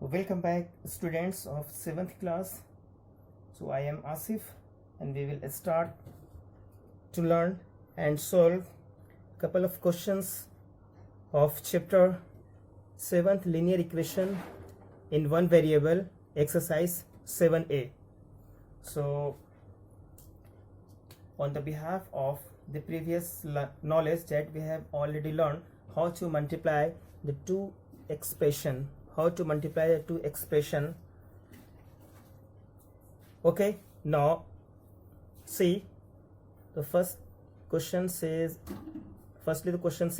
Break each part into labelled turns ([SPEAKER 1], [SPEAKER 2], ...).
[SPEAKER 1] Welcome back, students of 7th class. So I am Asif and we will start to learn and solve couple of questions of chapter 7th linear equation in one variable, exercise 7a. So on the behalf of the previous knowledge that we have already learned how to multiply the two expression, okay. Now see, the question says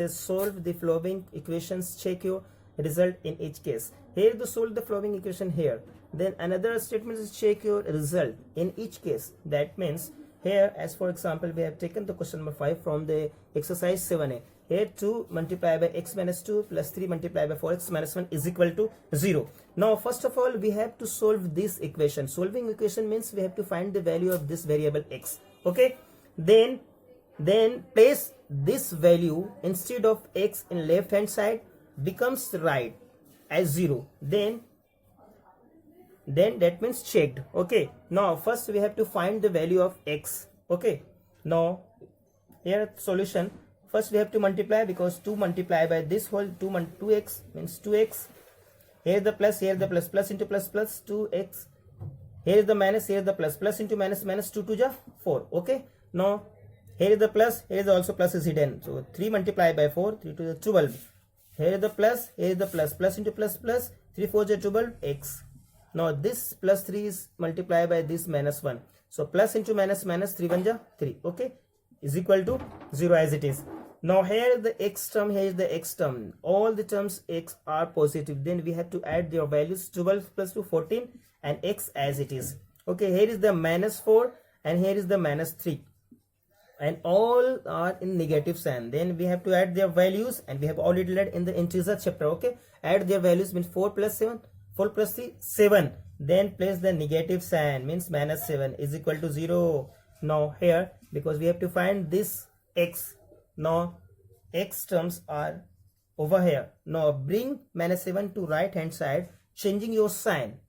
[SPEAKER 1] solve the following equations, check your result in each case. Here the solve the following equation here, then another statement is check your result in each case. That means here, as for example, we have taken the question number 5 from the exercise 7a. Here 2 multiplied by x minus 2 plus 3 multiplied by 4x minus 1 is equal to 0. Now first of all we have to solve this equation. Solving equation means we have to find the value of this variable x. Okay, then place this value instead of x in left hand side becomes right as 0. Then that means checked. Okay, now first we have to find the value of x. Okay, now here solution, first we have to multiply, because 2 multiplied by this whole 2x means 2x. Here the plus, here the plus into plus 2x. Here is the minus, here the plus into minus 2 to the 4. Okay, now here is the plus, here is also plus is hidden. So 3 multiplied by 4, 3 to the 12. Here is the plus, here is the plus into plus 3 4 is 12 x. Now this plus 3 is multiplied by this minus 1. So plus into minus 3 1 is 3. Okay, is equal to 0 as it is. Now here is the x term, here is the x term. All the terms x are positive. Then we have to add their values, 12 plus 2 14 and x as it is. Okay, here is the minus 4 and here is the minus 3. And all are in negative sign. Then we have to add their values, and we have already learned in the integer chapter. Okay, add their values means 4 plus 7, 4 plus 3 7. Then place the negative sign means minus 7 is equal to 0. Now here, because we have to find this x, now x terms are over here. Now bring minus 7 to right hand side, changing your sign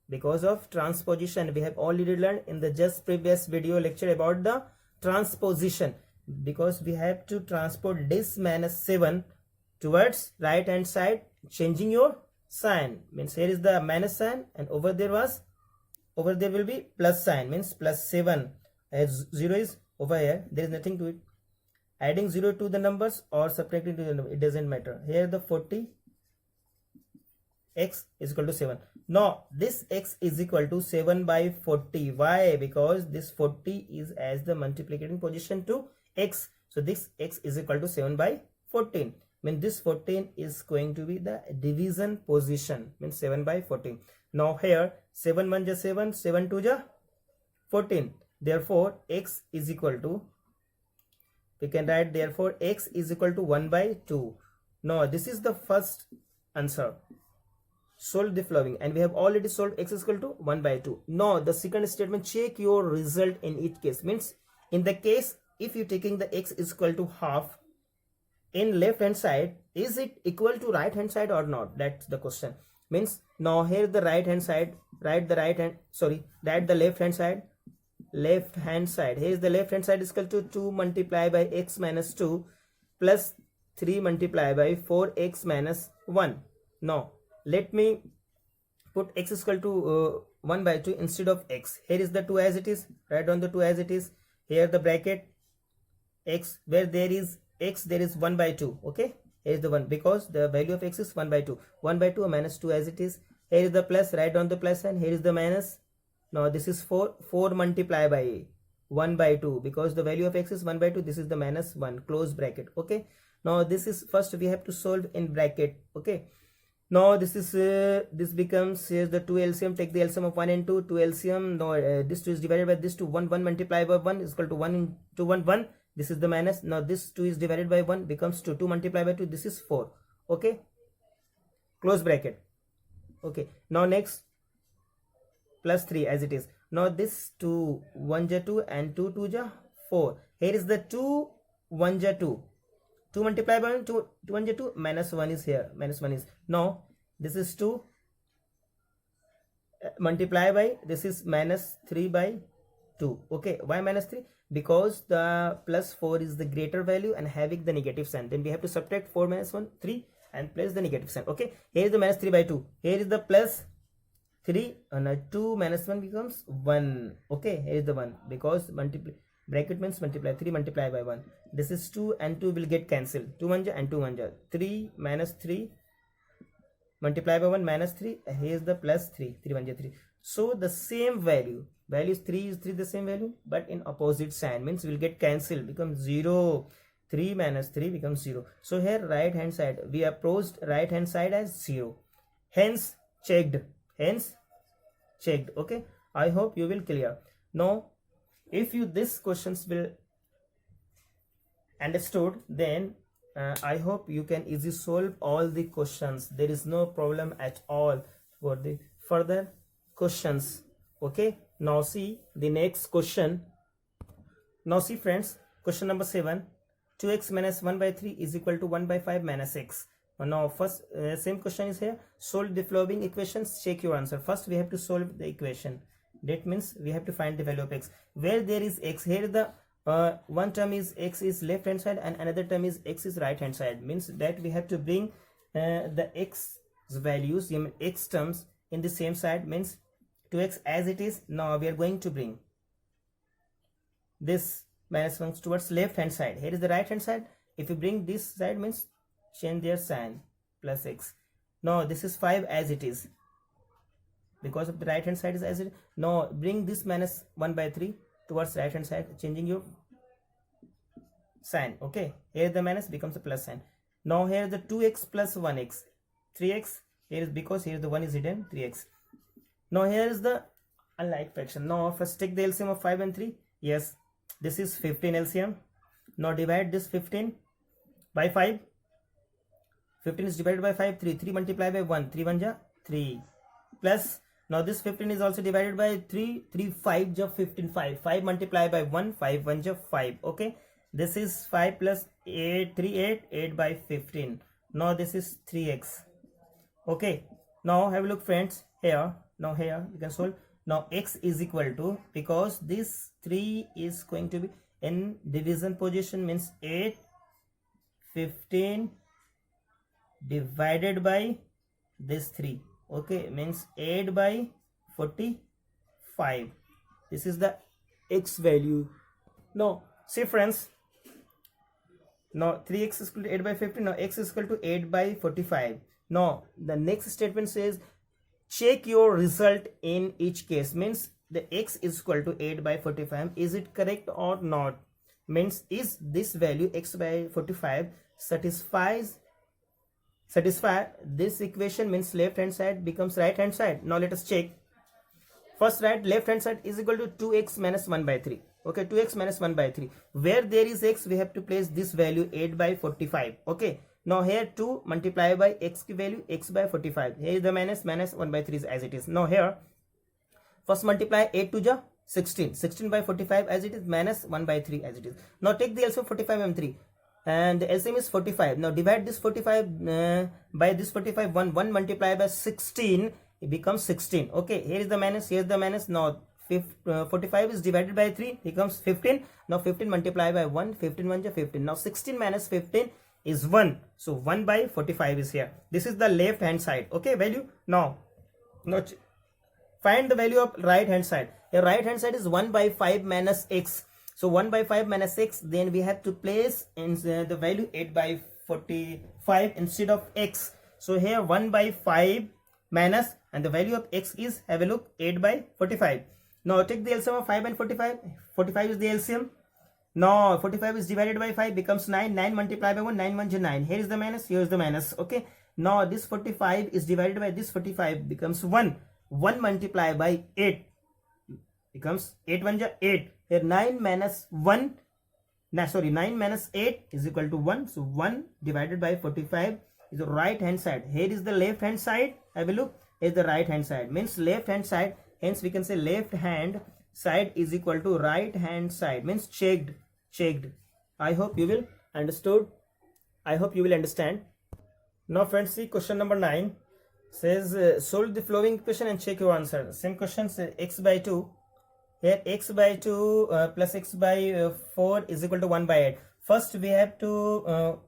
[SPEAKER 1] because of transposition. We have already learned in the just previous video lecture about the transposition, because we have to transport this minus 7 towards right hand side, changing your sign means here is the minus sign and over there will be plus sign means plus 7, as 0 is over here. There is nothing to it. Adding 0 to the numbers or subtracting to the number, it doesn't matter. Here the 40 x is equal to 7. Now this x is equal to 7 by 40. Why? Because this 40 is as the multiplicating position to x. So this x is equal to 7 by 14. Mean this 14 is going to be the division position, means 7 by 14. Now here 7 1 is 7, 7 2 is 14. Therefore x is equal to, we can write therefore x is equal to 1 by 2. Now this is the first answer. Solve the following, and we have already solved x is equal to 1 by 2. Now the second statement, check your result in each case, means in the case if you taking the x is equal to half in left hand side, is it equal to right hand side or not? That's the question. Means now here the right hand side, write the left hand side. Here is the left hand side is equal to 2 multiplied by x minus 2 plus 3 multiplied by 4x minus 1. Now let me put x is equal to 1 by 2 instead of x. Here is the 2 as it is, write down the 2 as it is. Here the bracket x, where there is x there is 1 by 2. Okay, here is the 1 because the value of x is 1 by 2. 1 by 2 minus 2 as it is. Here is the plus, write down the plus sign. Here is the minus. Now this is 4 multiplied by 1 by 2, because the value of x is 1 by 2. This is the minus 1, close bracket. Okay, now this is first we have to solve in bracket. Okay, now this is this becomes, here's the 2 LCM, take the LCM of 1 and 2, 2 LCM. Now this 2 is divided by this 2, 1 multiplied by 1 is equal to 1 into 1 1. This is the minus. Now this 2 is divided by 1 becomes 2, 2 multiplied by 2, this is 4. Okay, close bracket. Okay, now next plus 3 as it is. Now this 2 1 ja 2 and 2 2 ja 4. Here is the 2 1 ja 2. 2 multiplied by 1, 2 1 is 2, minus 1 is here, minus 1 is. Now this is 2 multiply by, this is minus 3 by 2. Okay, why minus 3? Because the plus 4 is the greater value and having the negative sign. Then we have to subtract 4 minus 1, 3 and place the negative sign. Okay, here is the minus 3 by 2. Here is the plus 3 and 2 minus 1 becomes 1. Okay, here is the 1 because multiply, bracket means multiply, 3 multiply by 1. This is 2 and 2 will get cancelled. 2 1 and 2 1. 3 minus 3 multiply by 1 minus 3. Here is the plus 3. 3 1 3. So the same value is 3 is 3 the same value, but in opposite sign means will get cancelled, becomes 0. 3 minus 3 becomes 0. So here right hand side, we approached right hand side as 0. Hence checked. Okay, I hope you will clear. Now if you this questions will understood, then I hope you can easily solve all the questions. There is no problem at all for the further questions. Okay, now see the next question. Now see friends, question number 7. 2x minus 1 by 3 is equal to 1 by 5 minus x. Now first same question is here. Solve the following equations, check your answer. First we have to solve the equation. That means we have to find the value of x. Where there is x, here the one term is x is left hand side and another term is x is right hand side. Means that we have to bring the x values, x terms in the same side, means 2x as it is. Now we are going to bring this minus 1 towards left hand side. Here is the right hand side. If you bring this side means change their sign, plus x. Now this is 5 as it is because of the right hand side is as it is. Now bring this minus 1 by 3 towards right hand side, changing your sign. Okay, here the minus becomes a plus sign. Now here the 2x plus 1x, 3x. Here is because here the 1 is hidden, 3x. Now here is the unlike fraction. Now first take the LCM of 5 and 3. Yes, this is 15 LCM. Now divide this 15 by 5. 15 is divided by 5, 3. 3 multiply by 1, 3 1 ja 3. Plus, now this 15 is also divided by 3, 3 5 ja 15, 5. 5 multiply by 1, 5 1 ja 5. Okay, this is 5 plus 8, 3 8, 8 by 15. Now this is 3x. Okay, now have a look friends here. Now here you can solve. Now x is equal to, because this 3 is going to be in division position, means 8, 15 divided by this 3. Okay, means 8 by 45. This is the x value. Now see friends, now 3x is equal to 8 by 15. Now x is equal to 8 by 45. Now the next statement says check your result in each case. Means the x is equal to 8 by 45. Is it correct or not? Means is this value x by 45 satisfy this equation, means left hand side becomes right hand side. Now let us check. First right left hand side is equal to 2x minus 1 by 3. Okay, 2x minus 1 by 3. Where there is x, we have to place this value 8 by 45. Okay, now here 2 multiply by x value, x by 45. Here is the minus 1 by 3 is as it is. Now here first multiply 8 to ja 16. 16 by 45 as it is, minus 1 by 3 as it is. Now take the LCM 45 and 3. And the LCM is 45. Now divide this 45 by this 45. 1 multiplied by 16, it becomes 16. Okay, here is the minus, here is the minus. Now 45 is divided by 3, becomes 15. Now 15 multiplied by 1, 15 1 15. Now 16 minus 15 is 1. So 1 by 45 is here. This is the left hand side. Okay, value. Now find the value of right hand side. Your right hand side is 1 by 5 minus x. So 1 by 5 minus x, then we have to place in the value 8 by 45 instead of x. So here 1 by 5 minus, and the value of x is, have a look, 8 by 45. Now take the LCM of 5 and 45. 45 is the LCM. Now 45 is divided by 5, becomes 9. 9 multiplied by 1, 9 1 9. Here is the minus, here is the minus. Okay, now this 45 is divided by this 45, becomes 1. 1 multiplied by 8 becomes 8 1 8. Here 9 minus 1, 9 minus 8 is equal to 1. So 1 divided by 45 is the right hand side. Here is the left hand side. Have a look, is the right hand side, means left hand side. Hence we can say left hand side is equal to right hand side, means checked. I hope you will understood. I hope you will understand. Now friends, see question number 9. Says solve the following equation and check your answer. Same question, say x by 2. Here x by 2 plus x by 4 is equal to 1 by 8. First we have to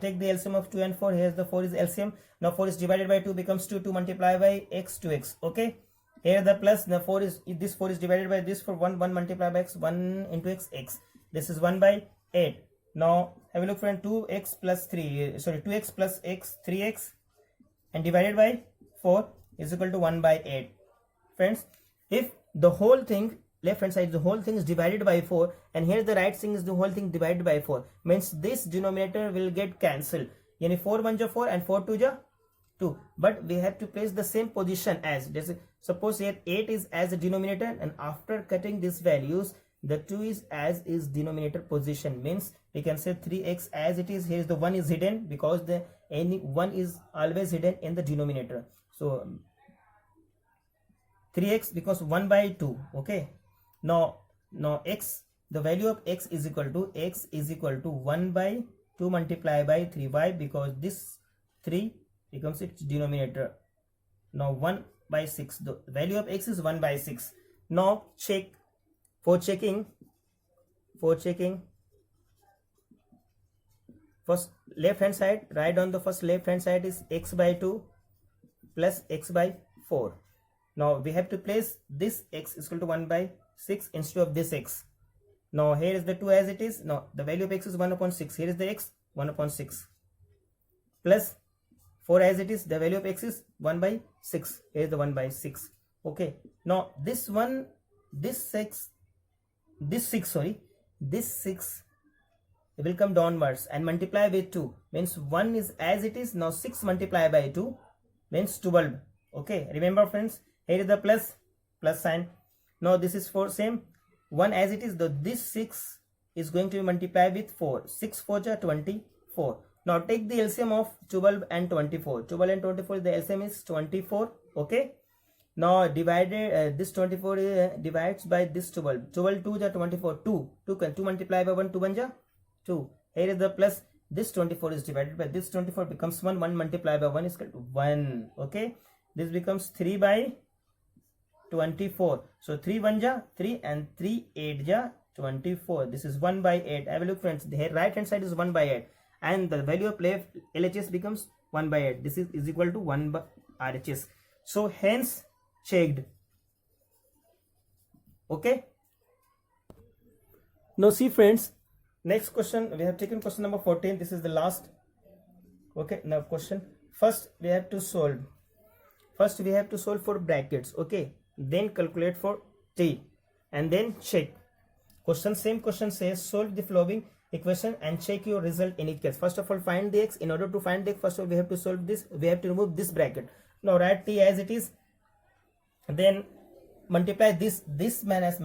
[SPEAKER 1] take the LCM of 2 and 4. Here's the 4 is LCM. Now 4 is divided by 2 becomes 2. 2 multiplied by x, 2x. Okay. Here the plus, the 4 is, this 4 is divided by this for 1. 1 multiplied by x, 1 into x, x. This is 1 by 8. Now have a look, friend. 2x plus 3, sorry, 2x plus x, 3x, and divided by 4 is equal to 1 by 8. Friends, if the whole thing, left hand side, the whole thing is divided by 4, and here the right thing is the whole thing divided by 4, means this denominator will get cancelled. Yani 4 1 ja 4 and 4 2 ja 2. But we have to place the same position as this. Suppose here 8 is as a denominator, and after cutting these values, the 2 is as is denominator position, means we can say 3x as it is. Here is the 1 is hidden because the any 1 is always hidden in the denominator. So 3x becomes 1 by 2. Okay. Now x, the value of x is equal to 1 by 2 multiplied by 3. Why? Because this 3 becomes its denominator. Now 1 by 6. The value of x is 1 by 6. Now check. For checking, first left hand side, write on the first left hand side is x by 2 plus x by 4. Now we have to place this x is equal to 1 by 6 instead of this x. Now here is the 2 as it is. Now the value of x is 1 upon 6. Here is the x, 1 upon 6, plus 4 as it is. The value of x is 1 by 6. Here is the 1 by 6. Okay. Now this 6 will come downwards and multiply with 2, means 1 is as it is. Now 6 multiplied by 2 means 12. Okay, remember friends, here is the plus sign. Now this is for same 1 as it is. This 6 is going to be multiplied with 4. 6 4 ja 24. Now take the LCM of 12 and 24. 12 and 24, the LCM is 24. Okay. Now divided this 24 divides by this 12. 12 2 ja 24. 2 multiply by 1, 2 1 ja 2. Here is the plus. This 24 is divided by this 24 becomes 1. 1 multiplied by 1 is equal to 1. Okay. This becomes 3 by 24. So 3 1 ja 3 and 3 8 ja 24. This is 1 by 8. Have a look, friends. The right hand side is 1 by 8, and the value of left LHS becomes 1 by 8. This is equal to 1 by RHS. So hence checked. Okay. Now see, friends, next question we have taken question number 14. This is the last. Okay. Now question. First we have to solve for brackets. Okay. Then calculate for t and then check. Same question says solve the following equation and check your result in each case. First of all, find the x. In order to find the x, first of all we have to solve this. We have to remove this bracket. Now write t as it is. Then multiply this minus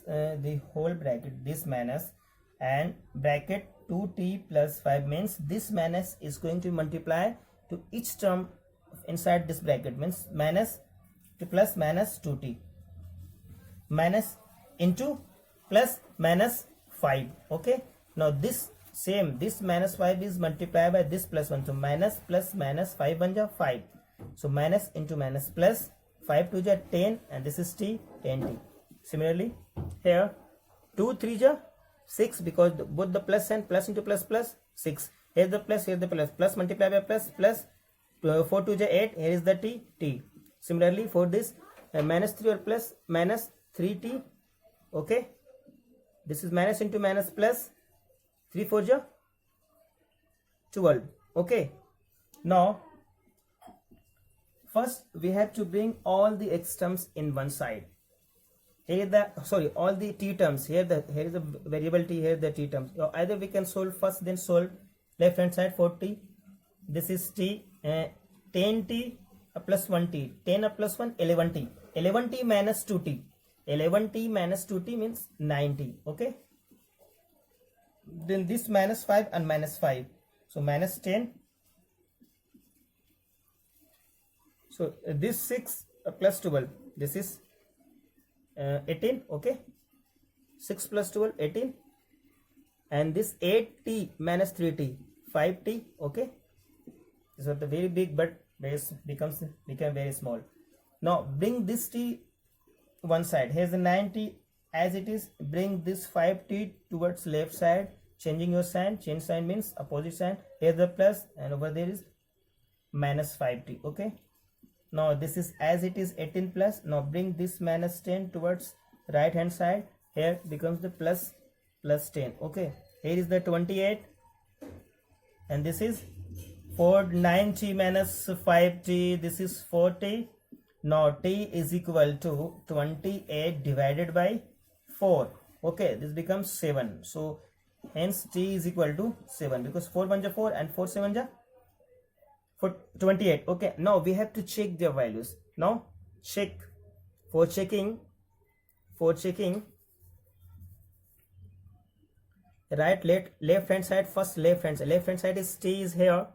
[SPEAKER 1] the whole bracket, this minus, and bracket 2t plus 5, means this minus is going to multiply to each term inside this bracket, means minus to plus minus 2t, minus into plus minus 5. Okay. Now this minus 5 is multiplied by this plus 1. So minus plus minus 5 1 ja 5. So minus into minus plus 5 2 ja 10, and this is t, 10t. Similarly here 2 3 ja 6, because both the plus and plus into plus 6. Here the plus, here the plus multiplied by plus 4 2 ja 8. Here is the t. Similarly for this minus 3 or plus minus 3t. Okay. This is minus into minus plus 3 4 ja 12. Okay. Now first we have to bring all the x terms in one side. Here all the t terms. Here is the variable t, here the t terms. Either we can solve first, then solve left hand side for t. This is t, 10t plus 1t, 10 plus 1, 11t. 11t minus 2t. 11t minus 2t means 9t. Okay. Then this minus 5 and minus 5. So minus 10. So this 6 plus 12. This is 18. Okay. 6 plus 12, 18. And this 8t minus 3t, 5t. Okay. These are the very big, but become very small. Now bring this t one side. Here's the 90 as it is. Bring this 5t towards left side, changing your sign. Change sign means opposite sign. Here's the plus and over there is minus 5t. Okay, now this is as it is 18 plus. Now bring this minus 10 towards right hand side. Here becomes the plus 10. Okay, here is the 28 and this is 490 minus 5t. This is 40. Now t is equal to 28 divided by 4. Okay, this becomes 7. So hence t is equal to 7 because 4 1 ja 4 and 4 7 ja 28. Okay, now we have to check their values. Now check. For checking right, left hand side. First left hand side is t is here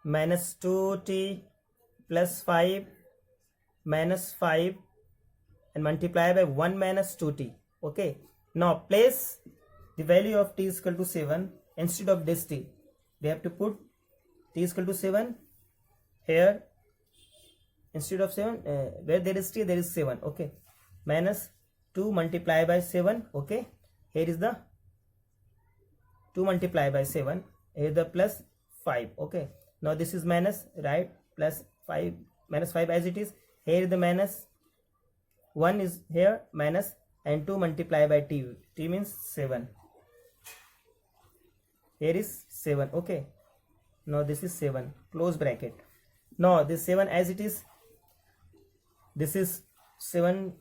[SPEAKER 1] minus 2t plus 5 minus 5 and multiply by 1 minus 2t. Okay, now place the value of t is equal to 7 instead of this t. We have to put t is equal to 7 here instead of 7. Where there is t, there is 7. Okay, minus 2 multiply by 7. Okay, here is the 2 multiply by 7. Here the plus 5. Okay, now this is minus, right? Plus 5 minus 5 as it is. Here the minus 1 is here minus and 2 multiply by t. T means 7. Here is 7. Okay, now this is 7. Close bracket. Now this 7 as it is. This is 7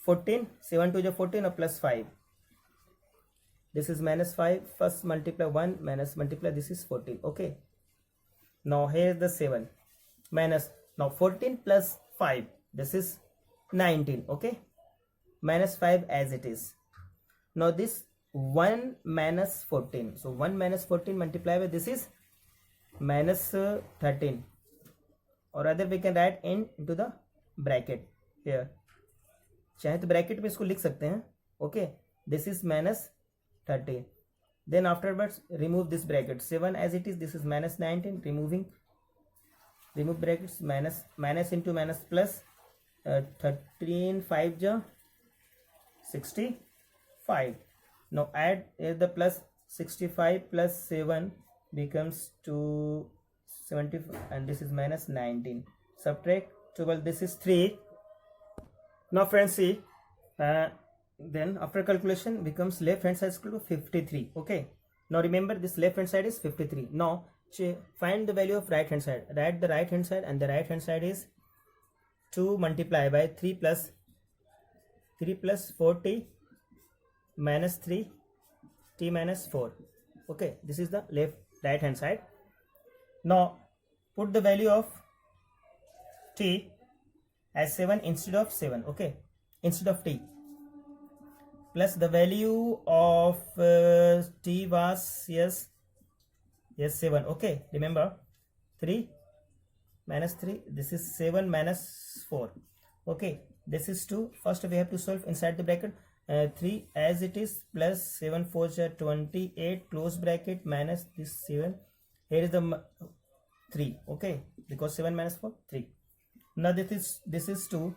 [SPEAKER 1] 14. 7 to the 14 or plus 5. This is minus 5. First multiply 1 minus multiply. This is 14. Okay. Now here is the 7 minus. Now 14 plus 5. This is 19. Okay. Minus 5 as it is. Now this 1 minus 14. So 1 minus 14 multiply by this is minus 13. Or rather we can write into the bracket here. चाहे तो bracket में इसको लिख सकते हैं. Okay. This is minus 13. Then afterwards remove this bracket. 7 as it is. This is minus 19. Remove brackets. Minus into minus plus 13 5 ja 65. Now add the plus 65 plus 7 becomes 275 and this is minus 19. Subtract 12. This is 3. Now friends see, then after calculation becomes left hand side is equal to 53. Okay, now remember this left hand side is 53. Now find the value of right hand side. Write the right hand side and the right hand side is 2 multiply by 3 plus 4t minus 3 t minus 4. Okay, this is the right hand side. Now put the value of t as 7 instead of 7. Okay, instead of t, plus the value of t was yes 7. Okay, remember 3 minus 3. This is 7 minus 4. Okay, this is 2. First we have to solve inside the bracket. 3 as it is plus 7 4 28 close bracket minus this 7. Here is the 3. Okay, because 7 minus 4 3. Now this is 2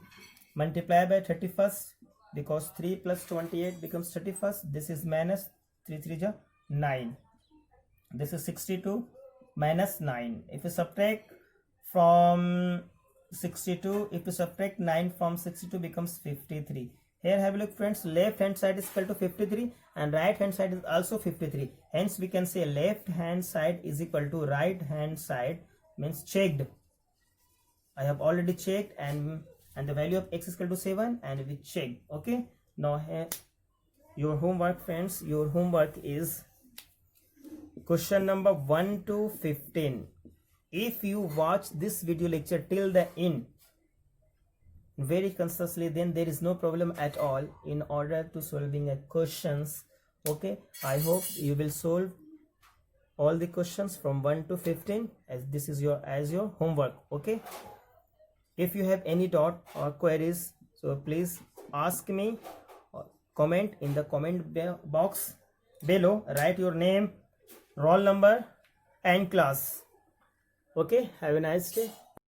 [SPEAKER 1] multiply by 31st because 3 plus 28 becomes 31st. This is minus 3 3 ja 9. This is 62 minus 9. If you subtract from 62, if you subtract 9 from 62 becomes 53. Here have a look friends, left hand side is equal to 53 and right hand side is also 53. Hence we can say left hand side is equal to right hand side, means checked. I have already checked and the value of x is equal to 7 and we checked. Okay, now here your homework friends, your homework is question number 1 to 15. If you watch this video lecture till the end very consciously, then there is no problem at all in order to solving a questions. Okay, I hope you will solve all the questions from 1 to 15 as this is your homework. Okay, if you have any doubt or queries, so please ask me or comment in the comment box below. Write your name, roll number and class. Okay, have a nice day.